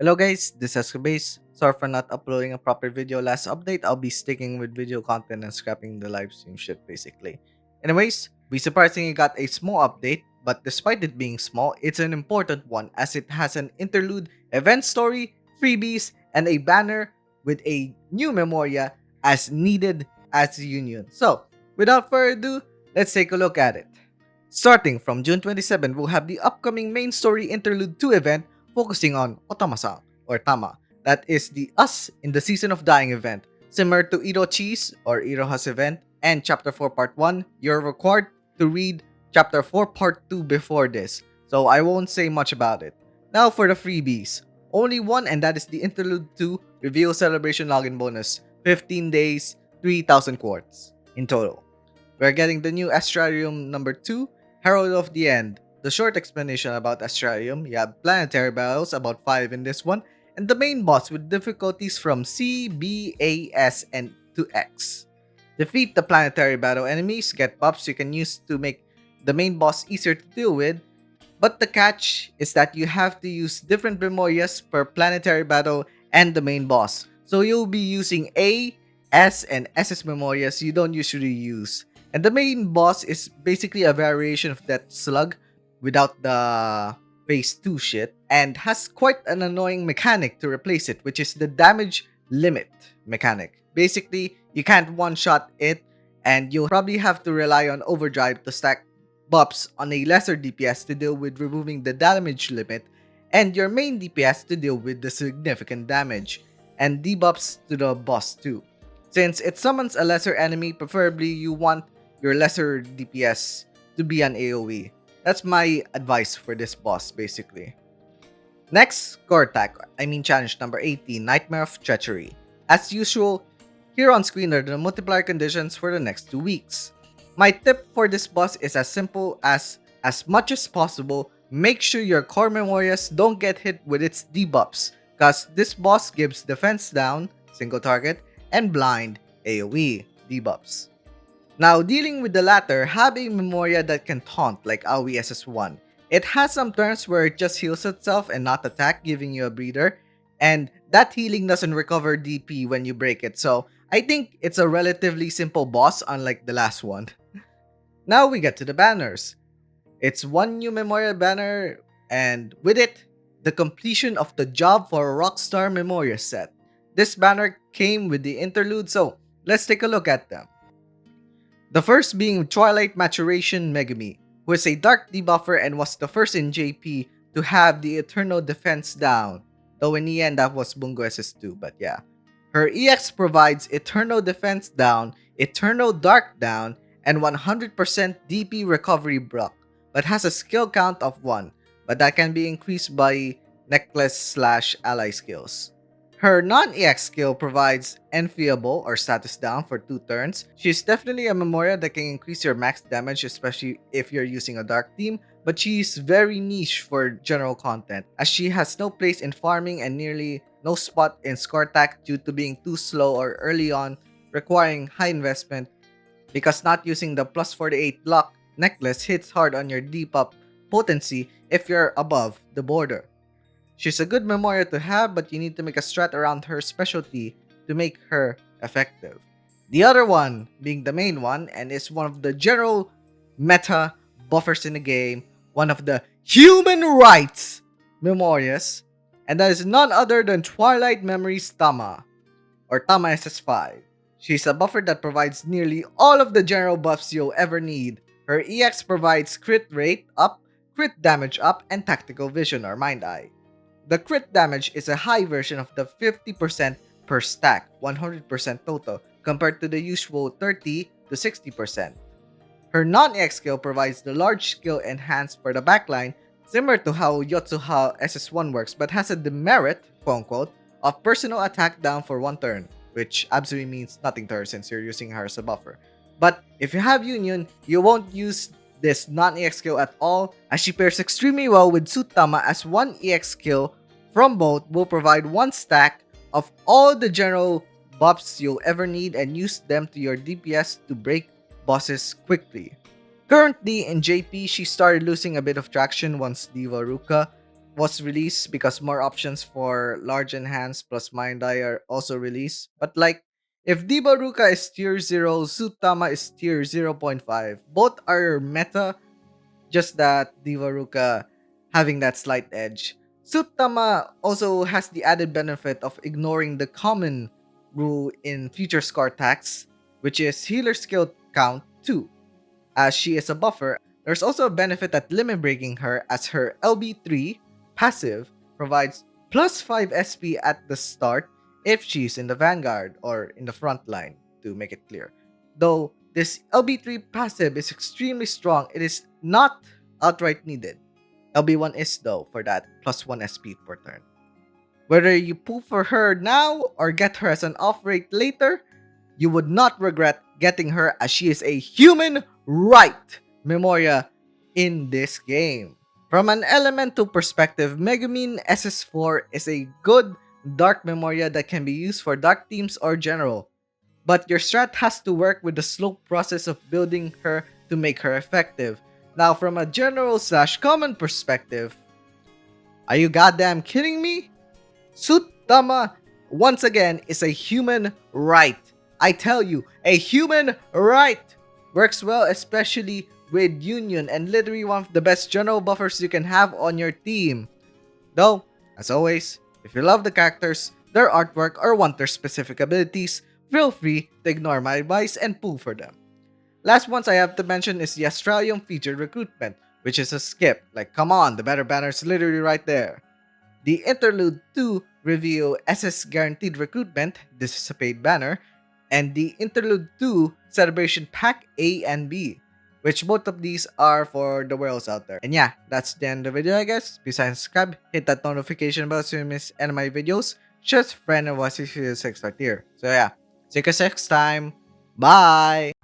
Hello guys, this is Base. Sorry for not uploading a proper video last update. I'll be sticking with video content and scrapping the live stream shit basically. Anyways, we surprisingly got a small update, but despite it being small, it's an important one as it has an interlude, event story, freebies, and a banner with a new Memoria as needed as a union. So, without further ado, let's take a look at it. Starting from June 27, we'll have the upcoming main story interlude 2 event focusing on Otama-san, or Tama. That is the Us in the Season of Dying event. Similar to Irochi's or Iroha's event and Chapter 4 Part 1, you're required to read Chapter 4 Part 2 before this, so I won't say much about it. Now for the freebies. Only one, and that is the Interlude 2 Reveal Celebration Login Bonus. 15 days, 3,000 quartz in total. We're getting the new Astrarium number 2, Herald of the End. The short explanation about Astrarium, you have planetary battles, about 5 in this one, and the main boss with difficulties from C, B, A, S, and to X. Defeat the planetary battle enemies, get buffs you can use to make the main boss easier to deal with, but the catch is that you have to use different memorias per planetary battle and the main boss. So you'll be using A, S, and SS memorias you don't usually use. And the main boss is basically a variation of that slug without the phase 2 shit and has quite an annoying mechanic to replace it, which is the damage limit mechanic. Basically, you can't one-shot it and you'll probably have to rely on overdrive to stack buffs on a lesser DPS to deal with removing the damage limit and your main DPS to deal with the significant damage and debuffs to the boss too. Since it summons a lesser enemy, preferably you want your lesser DPS to be an AoE. That's my advice for this boss basically. Next, core attack, challenge number 18, Nightmare of Treachery. As usual, here on screen are the multiplier conditions for the next 2 weeks. My tip for this boss is as simple as much as possible, make sure your core memorias don't get hit with its debuffs, cause this boss gives defense down, single target, and blind, AoE, debuffs. Now, dealing with the latter, have a Memoria that can taunt like Aoi SS1. It has some turns where it just heals itself and not attack, giving you a breather, and that healing doesn't recover DP when you break it, so I think it's a relatively simple boss unlike the last one. Now we get to the banners. It's one new Memoria banner, and with it, the completion of the job for ROCKSTAR Memoria set. This banner came with the interlude, so let's take a look at them. The first being Twilight Maturation Megumi, who is a dark debuffer and was the first in JP to have the Eternal Defense down. Though in the end that was Bungo SS2, but yeah. Her EX provides Eternal Defense down, Eternal Dark down, and 100% DP recovery block, but has a skill count of 1, but that can be increased by necklace/ally skills. Her non-EX skill provides Enviable or status down for 2 turns. She's definitely a Memoria that can increase your max damage, especially if you're using a dark team, but she's very niche for general content as she has no place in farming and nearly no spot in score attack due to being too slow or early on, requiring high investment because not using the plus 48 block necklace hits hard on your debuff potency if you're above the border. She's a good Memoria to have, but you need to make a strat around her specialty to make her effective. The other one being the main one, and is one of the general meta buffers in the game, one of the human rights Memorias, and that is none other than Twilight Memories Tama, or Tama SS5. She's a buffer that provides nearly all of the general buffs you'll ever need. Her EX provides crit rate up, crit damage up, and tactical vision or mind eye. The crit damage is a high version of the 50% per stack, 100% total, compared to the usual 30 to 60%. Her non-EX skill provides the large skill enhanced for the backline, similar to how Yotsuha SS1 works, but has a demerit, quote-unquote, of personal attack down for 1 turn, which absolutely means nothing to her since you're using her as a buffer. But if you have Union, you won't use this non-EX skill at all, as she pairs extremely well with Sutama, as one EX skill from both will provide 1 stack of all the general buffs you'll ever need and use them to your DPS to break bosses quickly. Currently in JP, she started losing a bit of traction once Diva Ruka was released because more options for large enhance plus mind eye are also released. But like, if Diba Ruka is tier 0, Sutama is tier 0.5. Both are meta, just that Diva Ruka having that slight edge. Sutama also has the added benefit of ignoring the common rule in future scar attacks, which is healer skill count 2. As she is a buffer, there's also a benefit at limit breaking her, as her LB3 passive provides plus 5 SP at the start if she's in the vanguard or in the front line, to make it clear. Though this LB3 passive is extremely strong, it is not outright needed. LB1 is though for that plus 1 SP per turn. Whether you pull for her now or get her as an off rate later, you would not regret getting her, as she is a human right Memoria in this game. From an elemental perspective, Megumin SS4 is a good dark Memoria that can be used for dark teams or general, but your strat has to work with the slow process of building her to make her effective. Now, from a general slash common perspective, are you goddamn kidding me? Sutama, once again, is a human right. I tell you, a human right! Works well especially with Union and literally one of the best general buffers you can have on your team. Though, as always, if you love the characters, their artwork, or want their specific abilities, feel free to ignore my advice and pull for them. Last ones I have to mention is the Australian featured recruitment, which is a skip. Like, come on, the better banner is literally right there. The Interlude 2 reveal SS Guaranteed Recruitment, this is a paid banner, and the Interlude 2 Celebration Pack A and B, which both of these are for the worlds out there. And yeah, that's the end of the video, I guess. Please subscribe, hit that notification bell so you miss any of my videos. Just friend and watch if you 6 right here. So yeah, see you guys next time. Bye!